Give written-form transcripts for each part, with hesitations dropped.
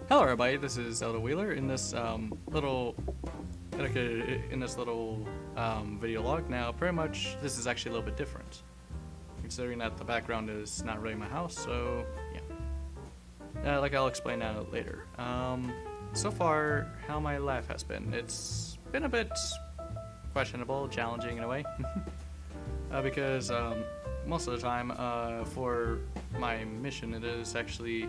Hello, everybody. This is Zelda Wheeler in this little video log. Now, pretty much, this is actually a little bit different, considering that the background is not really my house. So, yeah, like I'll explain that later. So far, how my life has been. It's been a bit questionable, challenging in a way, because most of the time, for my mission, it is actually.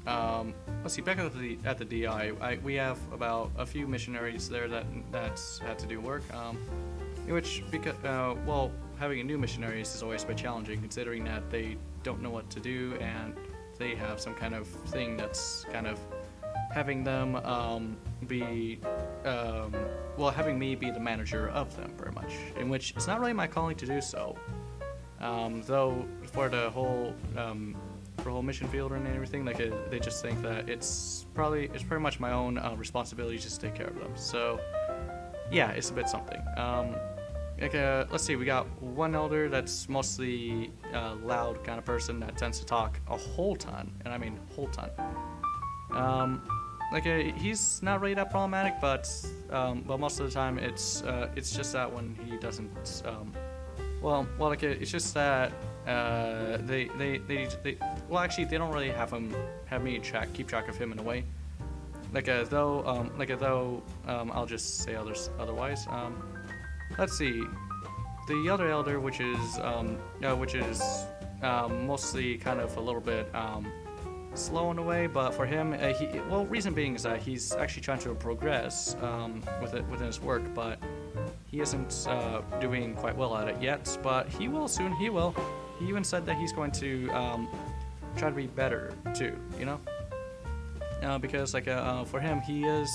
Let's see. Back at the DI, we have about a few missionaries there that's had to do work. Which because having a new missionaries is always a bit challenging, considering that they don't know what to do and they have some kind of thing that's kind of having them having me be the manager of them, pretty much. In which it's not really my calling to do so. Though for the whole mission field and everything, like they just think that it's pretty much my own responsibility just to take care of them. So yeah, it's a bit something. Let's see, we got one elder that's mostly loud kind of person that tends to talk a whole ton, and I mean whole ton. He's not really that problematic, but most of the time it's just that when he doesn't it's just that they don't really have me keep track of him in a way. I'll just say otherwise. Let's see, the other elder, which is mostly kind of a little bit slow in a way, but for him, reason being is that he's actually trying to progress within his work, but he isn't doing quite well at it yet, but he will soon. He will. He even said that he's going to try to be better too, you know? Because for him, he is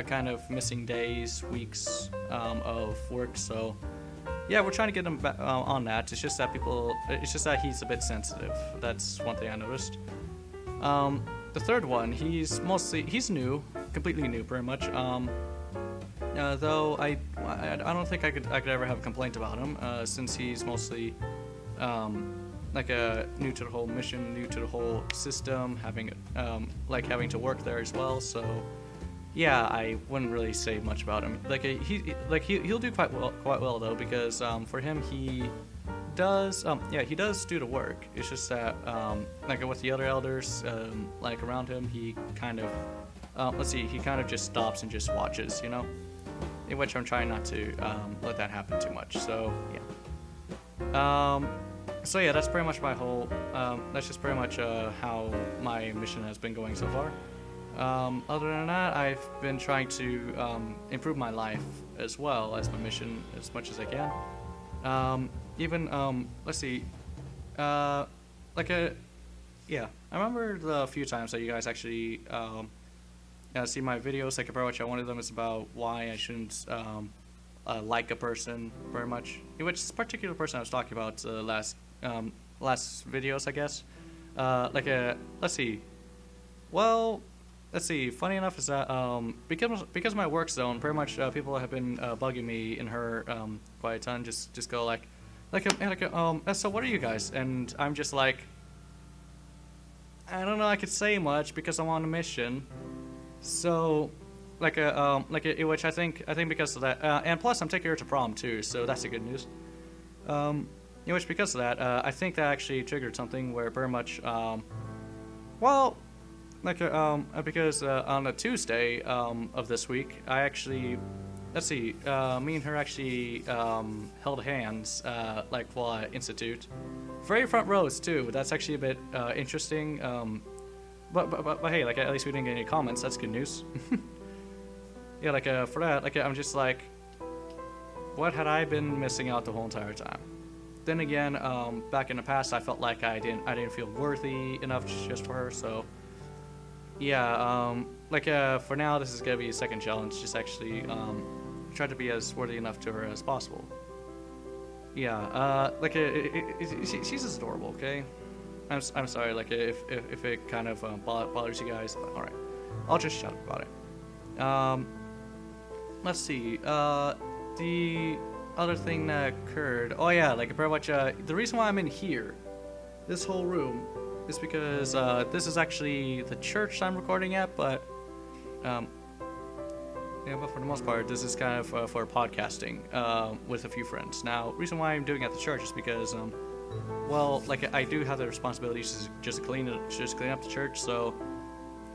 kind of missing days, weeks of work, so yeah, we're trying to get him back on that. It's just that he's a bit sensitive. That's one thing I noticed. The third one, he's new, completely new, pretty much. Though I don't think I could ever have a complaint about him, since he's mostly new to the whole mission, new to the whole system, having to work there as well. So yeah, I wouldn't really say much about him. He'll do quite well though, because for him he does do the work. It's just that with the other elders around him, he kind of he kind of just stops and just watches, you know. In which I'm trying not to let that happen too much. So yeah. That's pretty much my whole. That's just pretty much how my mission has been going so far. Other than that, I've been trying to improve my life as well as my mission as much as I can. Let's see. I remember the few times that you guys actually see my videos. Pretty much one of them is about why I shouldn't like a person very much. Which this particular person I was talking about last videos, I guess. Let's see. Well, let's see. Funny enough is that because my work zone, pretty much people have been bugging me in her quite a ton. Just go so what are you guys? And I'm just like, I don't know. I could say much because I'm on a mission. So, which I think because of that, and plus I'm taking her to prom too, so that's the good news. Which because of that, I think that actually triggered something where very much, because on a Tuesday of this week, I actually, me and her actually held hands while at Institute, very front rows too. That's actually a bit interesting. But hey, at least we didn't get any comments. That's good news. Yeah, for that, I'm just like, what had I been missing out the whole entire time? Then again, back in the past, I felt like I didn't feel worthy enough just for her. So yeah, for now, this is gonna be a second challenge. Just actually try to be as worthy enough to her as possible. Yeah, she's just adorable. Okay. I'm sorry, if it kind of bothers you guys, but alright. I'll just shut up about it. Let's see, the other thing that occurred, pretty much, the reason why I'm in here, this whole room, is because this is actually the church I'm recording at, but yeah, but for the most part, this is kind of for podcasting with a few friends. Now, reason why I'm doing it at the church is because, well, like I do have the responsibilities to just clean up the church. So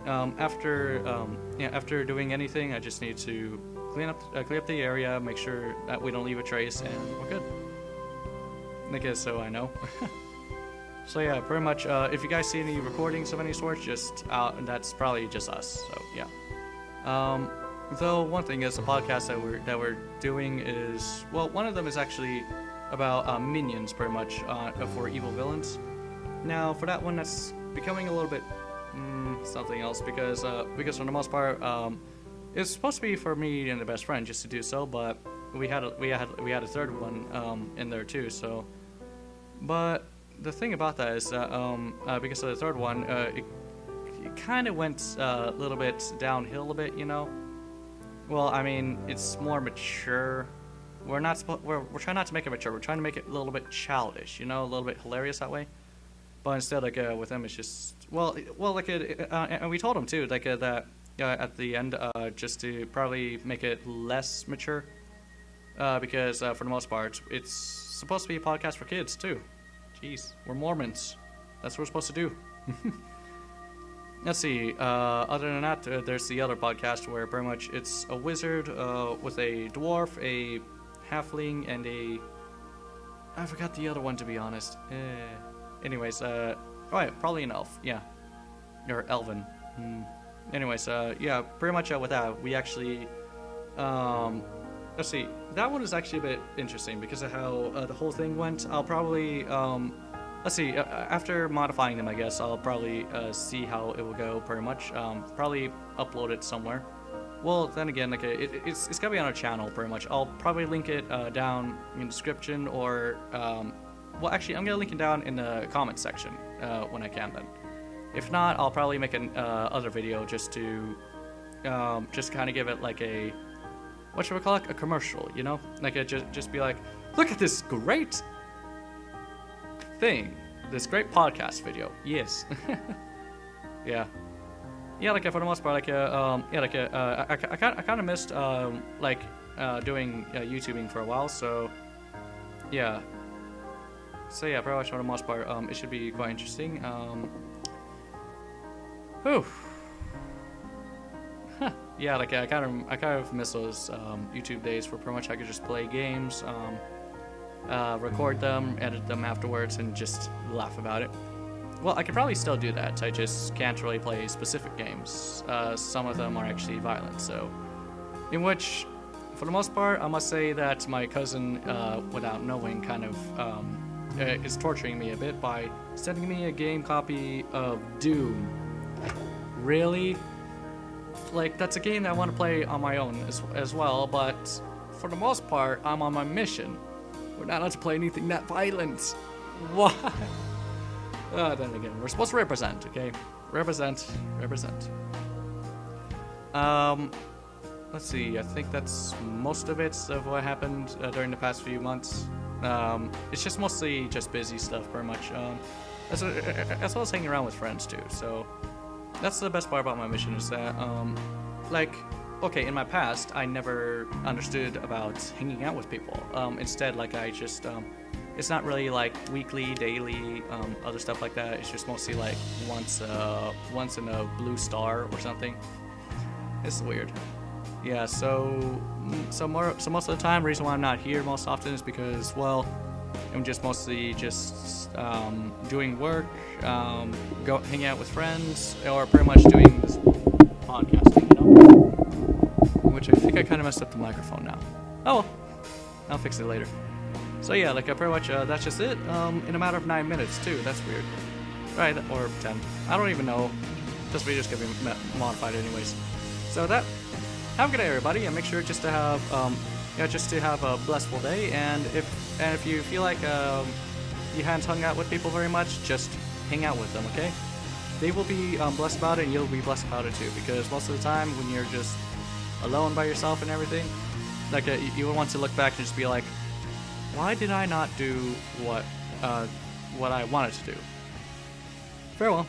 after doing anything, I just need to clean up the area, make sure that we don't leave a trace, and we're good. I guess so. I know. So yeah, pretty much. If you guys see any recordings of any sort, just that's probably just us. So yeah. Though one thing is the podcast that we're doing is, well, one of them is actually about minions, pretty much for evil villains. Now for that one, that's becoming a little bit something else because for the most part, it's supposed to be for me and the best friend just to do so, but we had a third one in there too. So, but the thing about that is that because of the third one, it kind of went a little bit downhill a bit, you know. Well, I mean, it's more mature. We're trying not to make it mature. We're trying to make it a little bit childish, you know, a little bit hilarious that way. But instead, like with them, it's just like and we told them too, like that at the end, just to probably make it less mature, because for the most part, it's supposed to be a podcast for kids too. Jeez, we're Mormons. That's what we're supposed to do. Let's see. Other than that, there's the other podcast where pretty much it's a wizard with a dwarf, a halfling, and I forgot the other one, to be honest. Anyways, alright, probably an elf. Yeah, or elven. Anyways, yeah, pretty much with that, we actually let's see. That one is actually a bit interesting because of how the whole thing went. I'll probably let's see, after modifying them, I guess, I'll probably see how it will go, pretty much. Probably upload it somewhere. Well, then again, like it's going to be on our channel, pretty much. I'll probably link it down in the description, or, well, actually, I'm going to link it down in the comment section when I can, then. If not, I'll probably make an other video just to, just kind of give it, like, a, what should we call it? A commercial, you know? Like, just be like, look at this great thing, this great podcast video. Yes. Yeah, like for the most part, like yeah, like I kind of missed like doing YouTubing for a while, so yeah, pretty much for the most part, it should be quite interesting. Whew. Yeah, like I kind of miss those YouTube days where pretty much I could just play games, record them, edit them afterwards, and just laugh about it. Well, I could probably still do that. I just can't really play specific games. Some of them are actually violent, so in which, for the most part, I must say that my cousin, without knowing, kind of is torturing me a bit by sending me a game copy of Doom. Really? Like, that's a game that I want to play on my own as well, but for the most part, I'm on my mission. We're not allowed to play anything that violent. Why? Then again, we're supposed to represent, okay? Represent. Let's see, I think that's most of it of what happened during the past few months. It's just mostly just busy stuff, pretty much. As well as hanging around with friends, too. So, that's the best part about my mission, is that, like, okay, in my past, I never understood about hanging out with people. Instead, like, I just, it's not really like weekly, daily, other stuff like that. It's just mostly like once in a blue star or something. It's weird. Yeah, so most of the time, the reason why I'm not here most often is because, well, I'm just mostly just doing work, hanging out with friends, or pretty much doing this podcasting, you know? Which I think I kind of messed up the microphone now. Oh well, I'll fix it later. So yeah, like pretty much that's just it. In a matter of 9 minutes too. That's weird. Right, or 10. I don't even know. This video's gonna be modified anyways. So that. Have a good day, everybody, and make sure just to have just to have a blissful day. And if you feel like you haven't hung out with people very much, just hang out with them, okay? They will be blessed about it, and you'll be blessed about it too. Because most of the time, when you're just alone by yourself and everything, like you will want to look back and just be like, why did I not do what I wanted to do? Farewell.